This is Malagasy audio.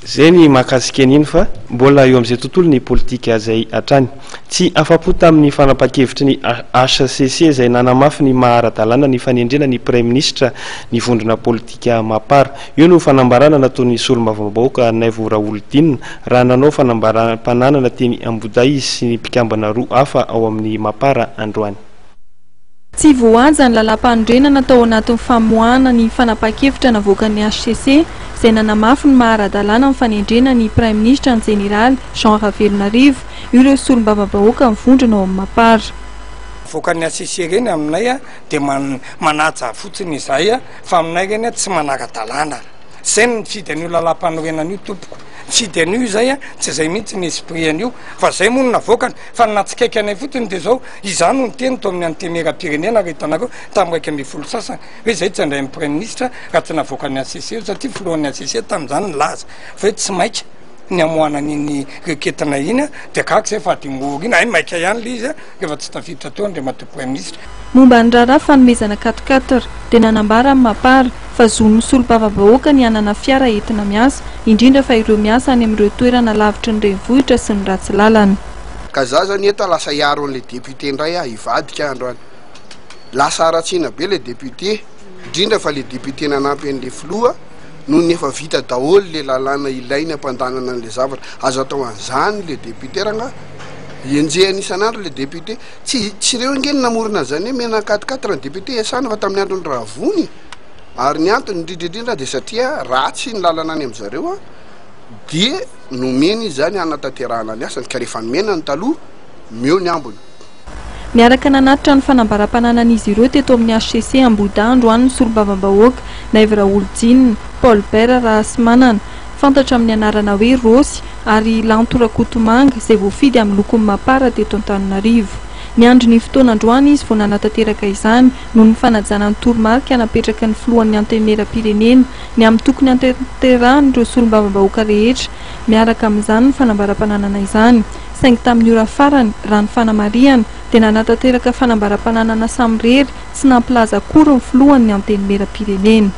zay ny mahakasika an'iny fa mbola eo amin'izay tontolo ny politika zay hatrany tsy afapo tamin'ny fanapa-kevitry ny HCC izay nanamafy ny maharadalàna ny fanendrena ny premier ministre ny vondrona politika mapara. Io no fanambarana nataon'ny solombavambahoaka Naivo Raolodinina raha nanao fanambaram-pananana teny Amboday sy ny mpikambana roa hafa ao amin'ny mapara androany. Tsy voaja ny lalam-pandrenana tao anatin'ny famoahana ny fanapa-kevitra navoakan'ny HCC izay nanamafy ny maharadalàna amin'ny fanendrena ny Prime Ministre ny Général Jean Ravelonarivo ireo solombavambahoaka mivondrona ao amin'ny mapara. Voakan'ny HCC reny aminay dia manaja fotsiny izay fa aminay reny tsy manara-dalàna. Zay ny fidy an'io lalam-panorenana io tompoko. Fidy an'io izay tsy izay mihitsy ny esprit an'io fa zay moa no navoakany fa natsikaiky anay fotony dia zao izany no teny tao amin'ny antemera-pirenena rehetra anareo tamin'ny 1 sasany hoe zay tsy andray Premier Ministre raha tsy navoakan'ny HCC satria filohan'ny HCC tamin'izany ny laza fa hoe tsy maika ny amoana n'iny reketina iny dia kako zay fa adimory iny ay maika ihany le izy rehefa tsy tafiditra tao andray mato Premier Ministre. Momba ny raharaha fanomezana 4-4 dia nanambara amin'ny mapara fa zon'ny solombavambahoaka ny anana fiara entina miasa indrindra fa ireo miasa any amin'ireo toerana lavitry ny renivohitra sy ny ratsy lalana. Ka za zany eta lasa hiaro an'ilay député indray hivadika androany. Lasa aratsiana be ilay député indrindra fa ilay député nanampy an'ilay filoha noho ny efa vita daholo ilay lalàna ilaina ampandanana an'ilay zavatra azo atao an'izany ilay député ranga enjehany isan'andro ilay député tsy ireo ingeny namorona zany hoe mena 4-4 ny député iasana fa tamin'ny androny Ravony ary ny antony indrindrindrindra dia satria ratsy ny lalana any amin'zareo dia nomeny zany anatanterahana ny asany ka rehefa nomena ny taloha meo ny ambony. Miaraka nanatitra ny fanambaram-pananan'izy ireo teto amin'ny HCC Ambodandro any ny solombavambahoaka Naivo Raolodinina, Paul Bera Rahasimanana fantatra amin'ny anarana hoe Rosy ary Lantora Kotomanga izay voafidy amin'ny lokony mapara teto Antananarivo. Niandry ny fotoana androany izy vao nanatanteraka izany noho ny fanajana ny toromarika napetraka ny filohan'ny antemera-pirenena ny amin'ny tokony antanterahany ireo solombavambahoaka rehetra miaraka amin'izany ny fanambaram-pananana izany. Saingy tamin'ny ora farany raha ny fanamariana dia nanatanteraka fanambaram-pananana samy rery tsy nampilaza akory ny filohan'ny antemera-pirenena.